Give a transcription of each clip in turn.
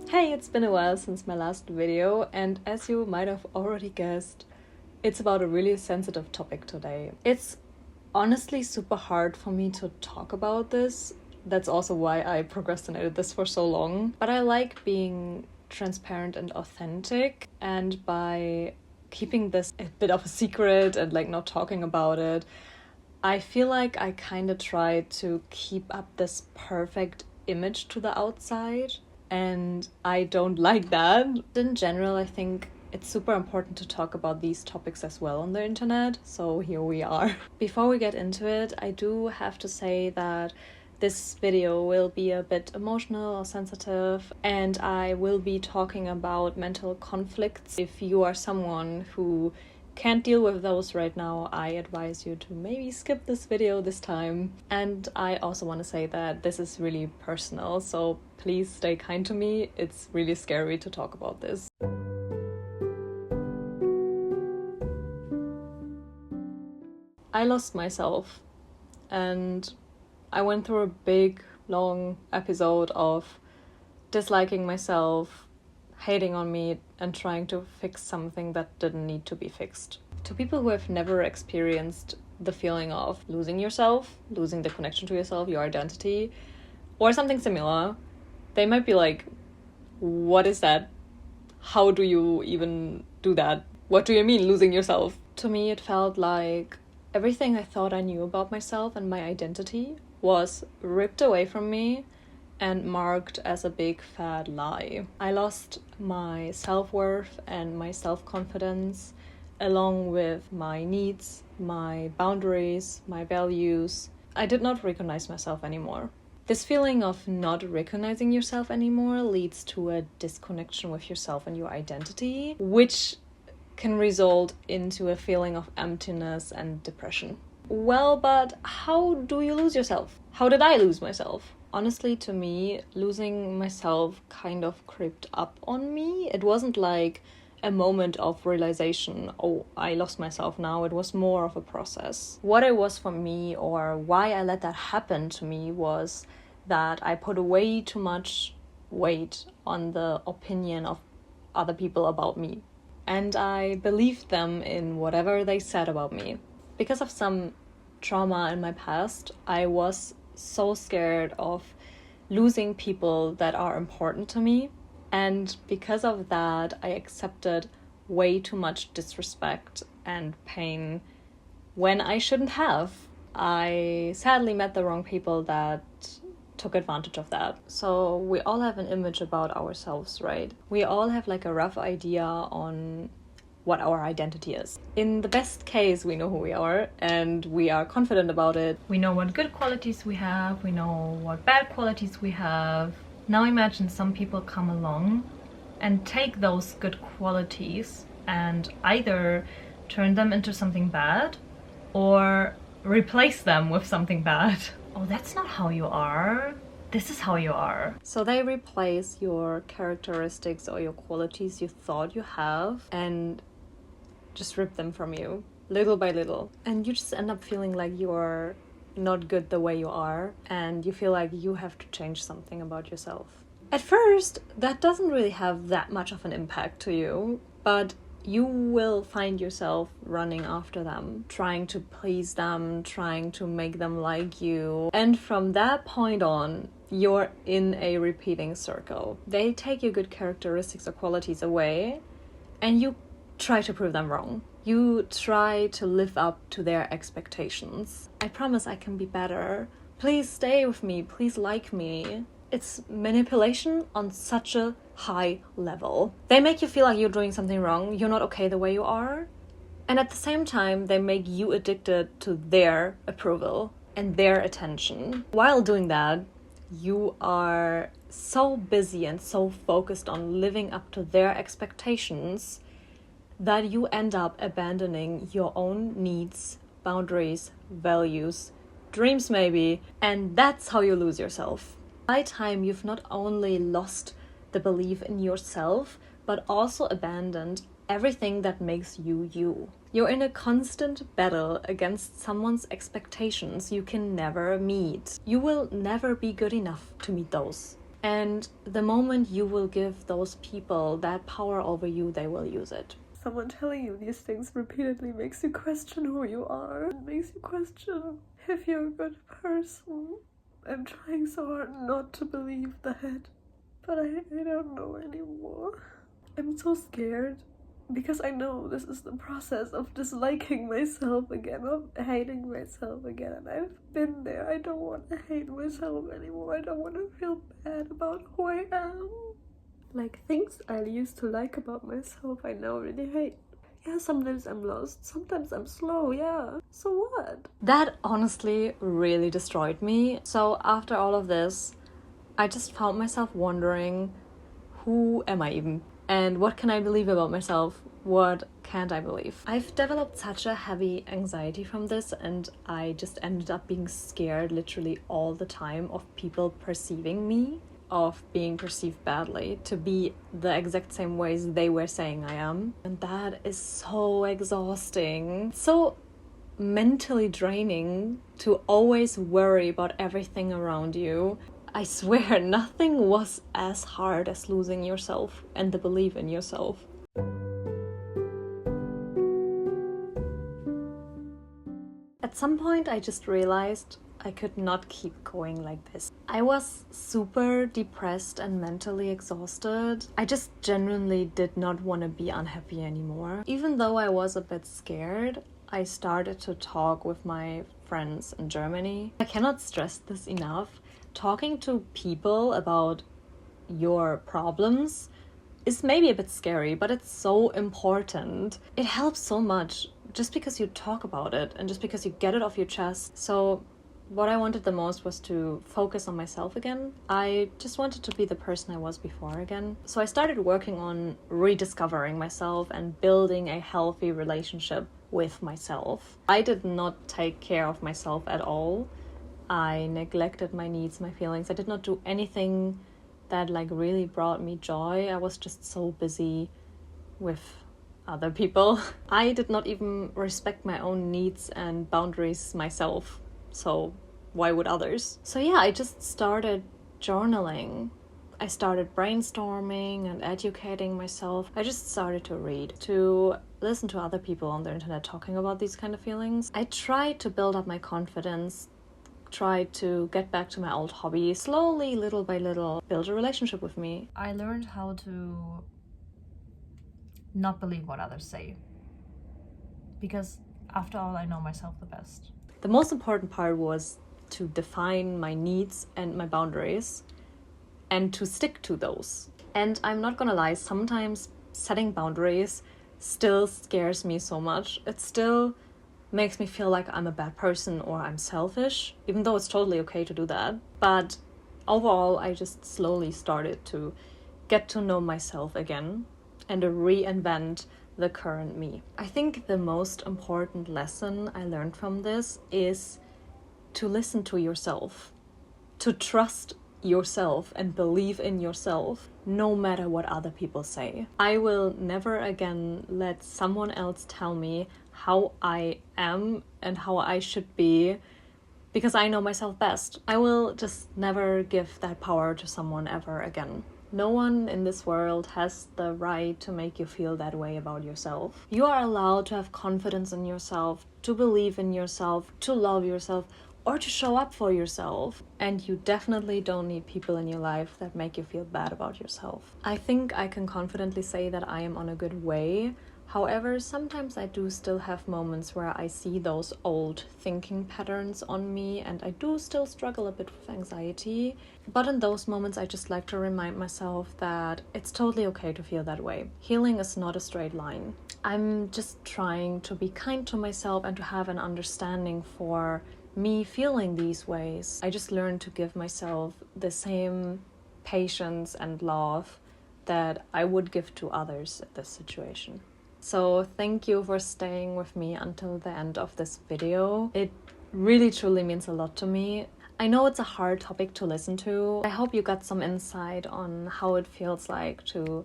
Hey, it's been a while since my last video, and as you might have already guessed, it's about a really sensitive topic today. It's honestly super hard for me to talk about this. That's also why I procrastinated this for so long. But I like being transparent and authentic, and by keeping this a bit of a secret and not talking about it, I feel like I kind of try to keep up this perfect image to the outside. And I don't like that. In general, I think it's super important to talk about these topics as well on the internet, so here we are. Before we get into it, I do have to say that this video will be a bit emotional or sensitive, and I will be talking about mental conflicts. If you are someone who can't deal with those right now, I advise you to maybe skip this video this time. And I also want to say that this is really personal, so please stay kind to me. It's really scary to talk about this. I lost myself, and I went through a big, long episode of disliking myself, hating on me, and trying to fix something that didn't need to be fixed. To people who have never experienced the feeling of losing yourself, losing the connection to yourself, your identity, or something similar, they might be like, what is that? How do you even do that? What do you mean losing yourself? To me, it felt like everything I thought I knew about myself and my identity was ripped away from me and marked as a big fat lie. I lost my self-worth and my self-confidence, along with my needs, my boundaries, my values. I did not recognize myself anymore. This feeling of not recognizing yourself anymore leads to a disconnection with yourself and your identity, which can result into a feeling of emptiness and depression. Well, but how do you lose yourself? How did I lose myself? Honestly, to me, losing myself kind of creeped up on me. It wasn't like a moment of realization, oh, I lost myself now. It was more of a process. What it was for me, or why I let that happen to me, was that I put way too much weight on the opinion of other people about me. And I believed them in whatever they said about me. Because of some trauma in my past, I was so scared of losing people that are important to me. And because of that, I accepted way too much disrespect and pain when I shouldn't have. I sadly met the wrong people that took advantage of that. So we all have an image about ourselves, right? We all have a rough idea on what our identity is. In the best case, we know who we are and we are confident about it. We know what good qualities we have, we know what bad qualities we have. Now imagine some people come along and take those good qualities and either turn them into something bad or replace them with something bad. Oh, that's not how you are. This is how you are. So they replace your characteristics or your qualities you thought you have and just rip them from you little by little. And you just end up feeling like you're not good the way you are, and you feel like you have to change something about yourself. At first, that doesn't really have that much of an impact to you, but you will find yourself running after them, trying to please them, trying to make them like you. And from that point on, you're in a repeating circle. They take your good characteristics or qualities away, and you try to prove them wrong. You try to live up to their expectations. I promise I can be better. Please stay with me. Please like me. It's manipulation on such a high level. They make you feel like you're doing something wrong. You're not okay the way you are. And at the same time, they make you addicted to their approval and their attention. While doing that, you are so busy and so focused on living up to their expectations that you end up abandoning your own needs, boundaries, values, dreams maybe, and that's how you lose yourself. By time, you've not only lost the belief in yourself, but also abandoned everything that makes you you. You're in a constant battle against someone's expectations you can never meet. You will never be good enough to meet those. And the moment you will give those people that power over you, they will use it. Someone telling you these things repeatedly makes you question who you are. It makes you question if you're a good person. I'm trying so hard not to believe that, but I don't know anymore. I'm so scared because I know this is the process of disliking myself again, of hating myself again, and I've been there. I don't want to hate myself anymore. I don't want to feel bad about who I am. Like, things I used to like about myself, I now really hate. Yeah, sometimes I'm lost, sometimes I'm slow, yeah. So what? That honestly really destroyed me. So after all of this, I just found myself wondering, who am I even? And what can I believe about myself? What can't I believe? I've developed such a heavy anxiety from this, and I just ended up being scared literally all the time of people perceiving me, of being perceived badly, to be the exact same ways they were saying I am. And that is so exhausting. So mentally draining to always worry about everything around you. I swear, nothing was as hard as losing yourself and the belief in yourself. At some point, I just realized I could not keep going like this. I was super depressed and mentally exhausted. I just genuinely did not want to be unhappy anymore. Even though I was a bit scared, I started to talk with my friends in Germany. I cannot stress this enough. Talking to people about your problems is maybe a bit scary, but it's so important. It helps so much just because you talk about it and just because you get it off your chest. So what I wanted the most was to focus on myself again. I just wanted to be the person I was before again. So I started working on rediscovering myself and building a healthy relationship with myself. I did not take care of myself at all. I neglected my needs, my feelings. I did not do anything that really brought me joy. I was just so busy with other people. I did not even respect my own needs and boundaries myself. So why would others? So yeah, I just started journaling. I started brainstorming and educating myself. I just started to read, to listen to other people on the internet talking about these kind of feelings. I tried to build up my confidence, tried to get back to my old hobby, slowly, little by little, build a relationship with me. I learned how to not believe what others say, because after all, I know myself the best. The most important part was to define my needs and my boundaries and to stick to those. And I'm not gonna lie, sometimes setting boundaries still scares me so much. It still makes me feel like I'm a bad person or I'm selfish, even though it's totally okay to do that. But overall, I just slowly started to get to know myself again and to reinvent the current me. I think the most important lesson I learned from this is to listen to yourself, to trust yourself and believe in yourself, no matter what other people say. I will never again let someone else tell me how I am and how I should be, because I know myself best. I will just never give that power to someone ever again. No one in this world has the right to make you feel that way about yourself. You are allowed to have confidence in yourself, to believe in yourself, to love yourself, or to show up for yourself. And you definitely don't need people in your life that make you feel bad about yourself. I think I can confidently say that I am on a good way. However, sometimes I do still have moments where I see those old thinking patterns on me, and I do still struggle a bit with anxiety. But in those moments, I just like to remind myself that it's totally okay to feel that way. Healing is not a straight line. I'm just trying to be kind to myself and to have an understanding for me feeling these ways. I just learned to give myself the same patience and love that I would give to others in this situation. So thank you for staying with me until the end of this video. It really truly means a lot to me. I know it's a hard topic to listen to. I hope you got some insight on how it feels like to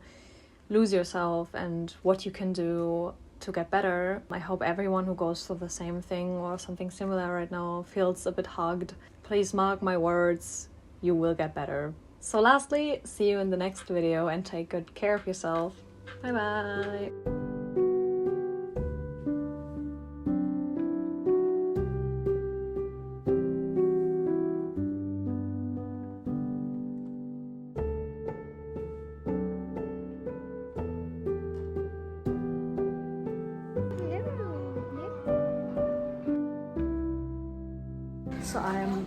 lose yourself and what you can do to get better. I hope everyone who goes through the same thing or something similar right now feels a bit hugged. Please mark my words, you will get better. So lastly, see you in the next video and take good care of yourself. Bye bye! So I'm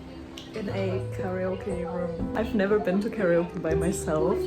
in a karaoke room. I've never been to karaoke by myself.